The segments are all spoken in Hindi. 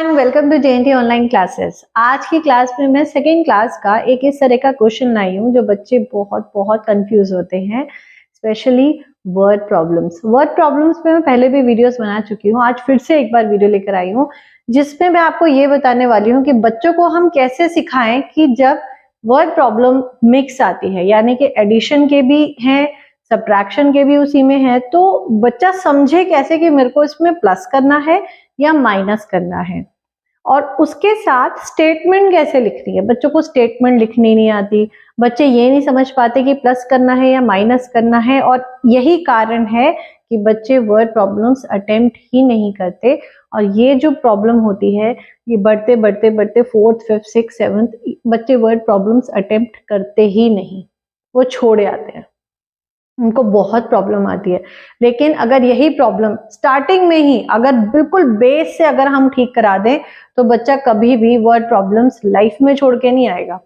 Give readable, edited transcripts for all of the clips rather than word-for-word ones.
Everyone, welcome to JNT online classes. आज की क्लास में मैं सेकेंड क्लास का एक इस तरह का क्वेश्चन लाई हूँ जो बच्चे बहुत कंफ्यूज होते हैं, specially word problems. Word problems पे मैं पहले भी वीडियोस बना चुकी हूँ, आज फिर से एक बार वीडियो लेकर आई हूँ जिसमें मैं आपको ये बताने वाली हूँ कि बच्चों को हम कैसे सिखाएं कि जब वर्ड प्रॉब्लम मिक्स आती है, यानी कि एडिशन के भी हैं, सब्ट्रैक्शन के भी उसी में है, तो बच्चा समझे कैसे कि मेरे को इसमें प्लस करना है या माइनस करना है। और उसके साथ स्टेटमेंट कैसे लिखनी है। बच्चों को स्टेटमेंट लिखनी नहीं आती, बच्चे ये नहीं समझ पाते कि प्लस करना है या माइनस करना है, और यही कारण है कि बच्चे वर्ड प्रॉब्लम्स अटेम्प्ट ही नहीं करते। और ये जो प्रॉब्लम होती है, ये बढ़ते बढ़ते बढ़ते 4th 5th 6th 7th बच्चे वर्ड प्रॉब्लम्स अटेम्प्ट करते ही नहीं, वो छोड़े आते हैं, उनको बहुत प्रॉब्लम आती है। लेकिन अगर यही प्रॉब्लम स्टार्टिंग में ही अगर बिल्कुल बेस से अगर हम ठीक करा दें तो बच्चा कभी भी वर्ड प्रॉब्लम्स लाइफ में छोड़ के नहीं आएगा।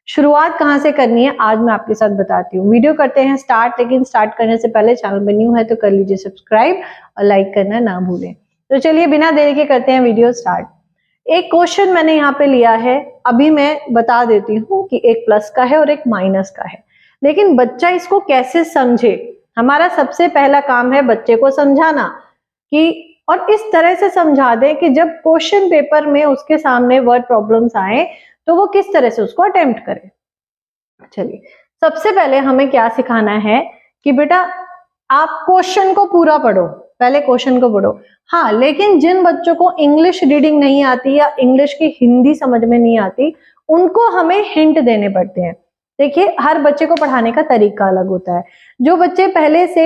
शुरुआत कहाँ से करनी है आज मैं आपके साथ बताती हूँ। वीडियो करते हैं स्टार्ट, लेकिन स्टार्ट करने से पहले चैनल में न्यू है तो कर लीजिए सब्सक्राइब और लाइक करना ना भूलें। तो चलिए बिना देरी के करते हैं वीडियो स्टार्ट। एक क्वेश्चन मैंने यहाँ पे लिया है, अभी मैं बता देती हूँ कि एक प्लस का है और एक माइनस का है, लेकिन बच्चा इसको कैसे समझे। हमारा सबसे पहला काम है बच्चे को समझाना कि, और इस तरह से समझा दें कि जब क्वेश्चन पेपर में उसके सामने वर्ड प्रॉब्लम्स आए तो वो किस तरह से उसको अटेम्प्ट करे। चलिए सबसे पहले हमें क्या सिखाना है कि बेटा आप क्वेश्चन को पूरा पढ़ो, पहले क्वेश्चन को पढ़ो। हाँ, लेकिन जिन बच्चों को इंग्लिश रीडिंग नहीं आती या इंग्लिश की हिंदी समझ में नहीं आती, उनको हमें हिंट देने पड़ते हैं। देखिए हर बच्चे को पढ़ाने का तरीका अलग होता है। जो बच्चे पहले से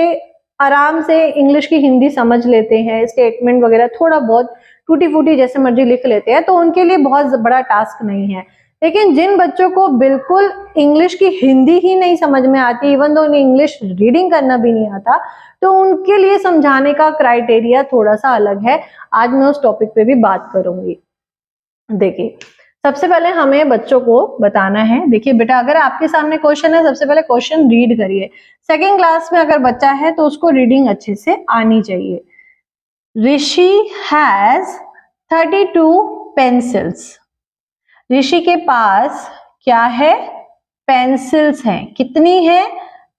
आराम से इंग्लिश की हिंदी समझ लेते हैं, स्टेटमेंट वगैरह थोड़ा बहुत टूटी फूटी जैसे मर्जी लिख लेते हैं, तो उनके लिए बहुत बड़ा टास्क नहीं है। लेकिन जिन बच्चों को बिल्कुल इंग्लिश की हिंदी ही नहीं समझ में आती, इवन दो उन्हें इंग्लिश रीडिंग करना भी नहीं आता, तो उनके लिए समझाने का क्राइटेरिया थोड़ा सा अलग है। आज मैं उस टॉपिक पे भी बात करूंगी। देखिए सबसे पहले हमें बच्चों को बताना है, देखिए बेटा अगर आपके सामने क्वेश्चन है, सबसे पहले क्वेश्चन रीड करिए। सेकेंड क्लास में अगर बच्चा है तो उसको रीडिंग अच्छे से आनी चाहिए। ऋषि हैज 32 पेंसिल्स। ऋषि के पास क्या है? पेंसिल्स हैं। कितनी है?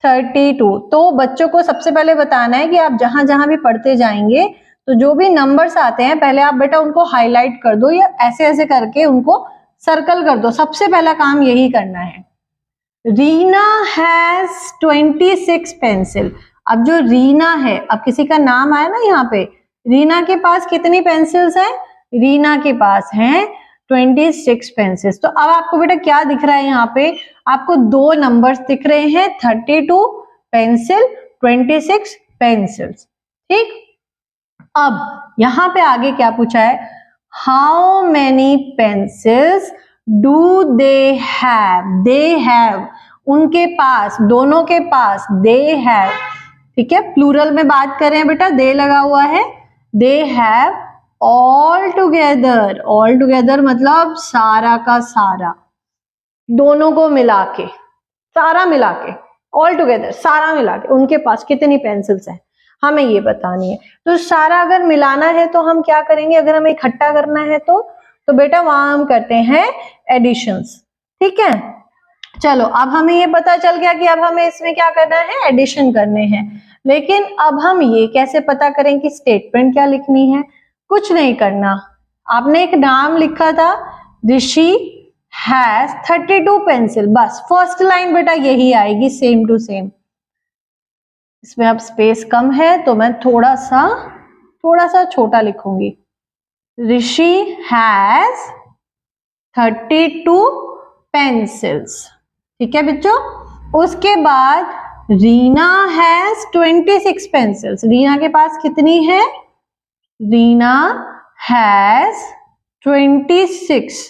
32। तो बच्चों को सबसे पहले बताना है कि आप जहां जहां भी पढ़ते जाएंगे तो जो भी नंबर्स आते हैं पहले आप बेटा उनको हाईलाइट कर दो या ऐसे ऐसे करके उनको सर्कल कर दो। सबसे पहला काम यही करना है। Reena has 26 pencil. अब जो रीना है, अब किसी का नाम आया ना यहाँ पे, रीना के पास कितनी पेंसिल्स हैं? रीना के पास हैं 26 पेंसिल्स। तो अब आपको बेटा क्या दिख रहा है यहाँ पे? आपको दो नंबर्स दिख रहे हैं, 32 पेंसिल, 26 पेंसिल्स। ठीक, अब यहां पे आगे क्या पूछा है? How many pencils do they have? They have, उनके पास, दोनों के पास, दे हैव। ठीक है, प्लूरल में बात करें बेटा, दे लगा हुआ है। They have all together. All together मतलब सारा का सारा, दोनों को मिला के, सारा मिला के, ऑल टुगेदर सारा मिला के उनके पास कितनी पेंसिल्स हैं, हमें ये बतानी है। तो सारा अगर मिलाना है तो हम क्या करेंगे? अगर हमें इकट्ठा करना है तो बेटा वहां हम करते हैं एडिशंस। ठीक है, चलो अब हमें ये पता चल गया कि अब हमें इसमें क्या करना है? एडिशन करने हैं। लेकिन अब हम ये कैसे पता करें कि स्टेटमेंट क्या लिखनी है? कुछ नहीं करना, आपने एक नाम लिखा था, ऋषि हैज 32 पेंसिल, बस फर्स्ट लाइन बेटा यही आएगी, सेम टू सेम। इसमें अब स्पेस कम है तो मैं थोड़ा सा छोटा लिखूंगी। ऋषि हैज 32 पेंसिल्स। ठीक है बच्चों, उसके बाद रीना हैज 26 पेंसिल्स। रीना के पास कितनी है? Reena has 26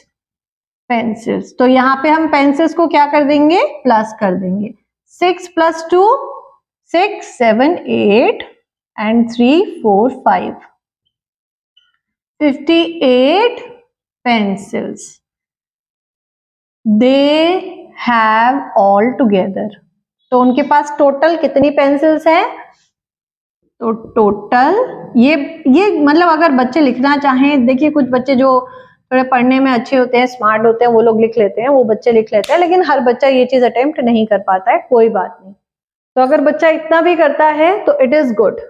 pencils. तो यहां पे हम पेंसिल्स को क्या कर देंगे? प्लस कर देंगे। 6 + 2 6 7 8 and 3 4 5 58 pencils they have all together। तो उनके पास टोटल कितनी पेंसिल्स हैं? तो टोटल ये मतलब अगर बच्चे लिखना चाहें, देखिए कुछ बच्चे जो थोड़े पढ़ने में अच्छे होते हैं, स्मार्ट होते हैं, वो लोग लिख लेते हैं, वो बच्चे लिख लेते हैं, लेकिन हर बच्चा ये चीज अटेम्प्ट नहीं कर पाता है, कोई बात नहीं। तो अगर बच्चा इतना भी करता है तो इट इज गुड,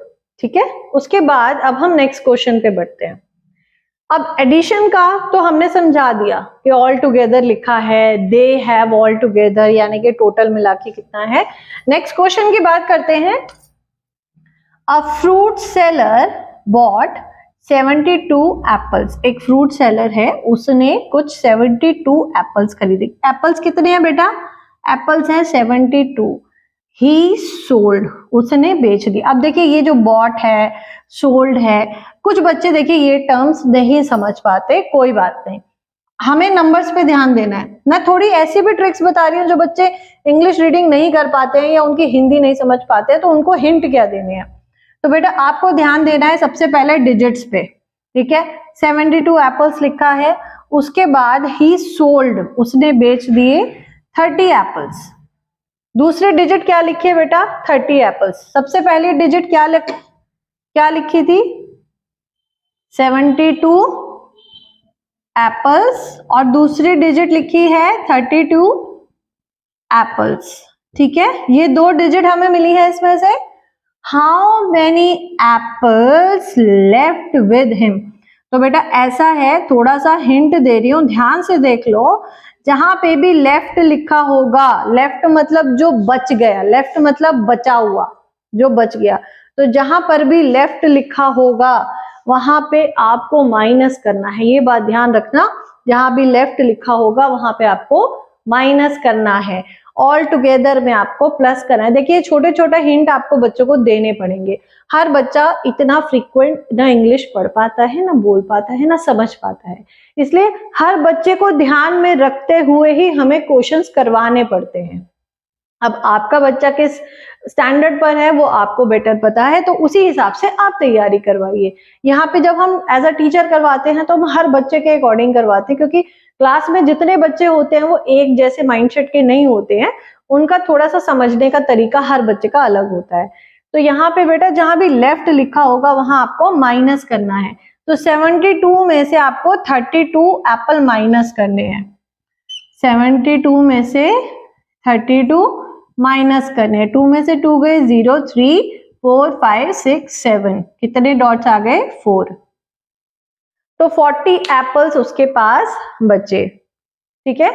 ठीक है। उसके बाद अब हम नेक्स्ट क्वेश्चन पे बढ़ते हैं। अब एडिशन का तो हमने समझा दिया कि ऑल टुगेदर लिखा है, दे हैव ऑल टुगेदर, यानी कि टोटल मिला के कितना है। नेक्स्ट क्वेश्चन की बात करते हैं। A fruit seller bought 72 apples. एक फ्रूट सेलर है, उसने कुछ 72 एप्पल्स खरीदे। एप्पल्स कितने हैं बेटा? एप्पल्स हैं 72। ही सोल्ड, उसने बेच दिया। अब देखिए ये जो बॉट है, सोल्ड है, कुछ बच्चे देखिए ये टर्म्स नहीं समझ पाते, कोई बात नहीं, हमें नंबर्स पे ध्यान देना है। मैं थोड़ी ऐसी भी ट्रिक्स बता रही हूँ जो बच्चे इंग्लिश रीडिंग नहीं कर पाते हैं या उनकी हिंदी नहीं समझ पाते हैं, तो उनको हिंट क्या देने हैं। तो बेटा आपको ध्यान देना है सबसे पहले डिजिट्स पे, ठीक है। 72 एप्पल्स लिखा है, उसके बाद ही सोल्ड, उसने बेच दिए 30 एप्पल्स। दूसरी डिजिट क्या लिखी है बेटा? 30 एप्पल्स। सबसे पहली डिजिट क्या लिखी थी? 72 एप्पल्स, और दूसरी डिजिट लिखी है 32 एप्पल्स, ठीक है। ये दो डिजिट हमें मिली है इसमें से। How many apples left with him. तो बेटा ऐसा है, थोड़ा सा हिंट दे रही हूं, ध्यान से देख लो। जहां पे भी लेफ्ट लिखा होगा, लेफ्ट मतलब जो बच गया, लेफ्ट मतलब बचा हुआ, जो बच गया, तो जहां पर भी लेफ्ट लिखा होगा वहां पे आपको माइनस करना है। ये बात ध्यान रखना, जहां भी लेफ्ट लिखा होगा वहां पे आपको माइनस करना है, ऑल टुगेदर में आपको प्लस करना है। देखिए छोटे छोटे हिंट आपको बच्चों को देने पड़ेंगे। हर बच्चा इतना फ्रीक्वेंट ना इंग्लिश पढ़ पाता है, ना बोल पाता है, ना समझ पाता है, इसलिए हर बच्चे को ध्यान में रखते हुए ही हमें क्वेश्चंस करवाने पड़ते हैं। अब आपका बच्चा किस स्टैंडर्ड पर है वो आपको बेटर पता है, तो उसी हिसाब से आप तैयारी करवाइए। यहाँ पे जब हम एज अ टीचर करवाते हैं तो हम हर बच्चे के अकॉर्डिंग करवाते हैं, क्योंकि क्लास में जितने बच्चे होते हैं वो एक जैसे माइंडसेट के नहीं होते हैं, उनका थोड़ा सा समझने का तरीका हर बच्चे का अलग होता है। तो यहाँ पे बेटा जहां भी लेफ्ट लिखा होगा वहां आपको माइनस करना है। तो 72 में से आपको 32 एप्पल माइनस करने हैं। 72 में से 32 माइनस करने हैं। 2 में से 2 गए 0, 3, 4, 5, 6, 7, कितने डॉट्स आ गए? 4। तो 40 एप्पल्स उसके पास बचे, ठीक है।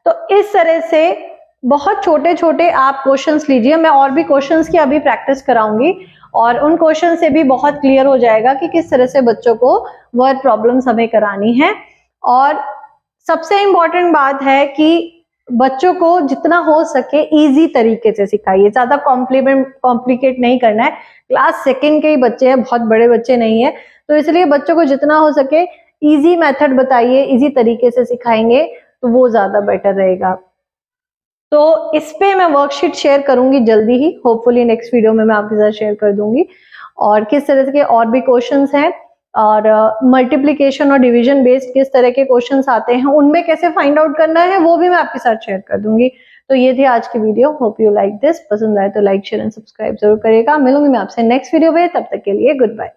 तो इस तरह से बहुत छोटे छोटे आप क्वेश्चंस लीजिए। मैं और भी क्वेश्चंस की अभी प्रैक्टिस कराऊंगी और उन क्वेश्चन से भी बहुत क्लियर हो जाएगा कि किस तरह से बच्चों को वर्ड प्रॉब्लम्स हमें करानी है। और सबसे इंपॉर्टेंट बात है कि बच्चों को जितना हो सके इजी तरीके से सिखाइए, ज्यादा कॉम्प्लिकेट नहीं करना है। क्लास सेकंड के ही बच्चे हैं, बहुत बड़े बच्चे नहीं है, तो इसलिए बच्चों को जितना हो सके इजी मेथड बताइए, इजी तरीके से सिखाएंगे तो वो ज्यादा बेटर रहेगा। तो इस पे मैं वर्कशीट शेयर करूंगी जल्दी ही, होपफुली नेक्स्ट वीडियो में मैं आपके साथ शेयर कर दूंगी। और किस तरह के और भी क्वेश्चंस हैं और मल्टीप्लिकेशन और डिवीजन बेस्ड किस तरह के क्वेश्चंस आते हैं, उनमें कैसे फाइंड आउट करना है वो भी मैं आपके साथ शेयर कर दूंगी। तो ये थी आज की video. Hope you like this. पसंद आए तो लाइक शेयर एंड सब्सक्राइब जरूर करिएगा। मिलूंगी मैं आपसे नेक्स्ट वीडियो में, तब तक के लिए गुड बाय।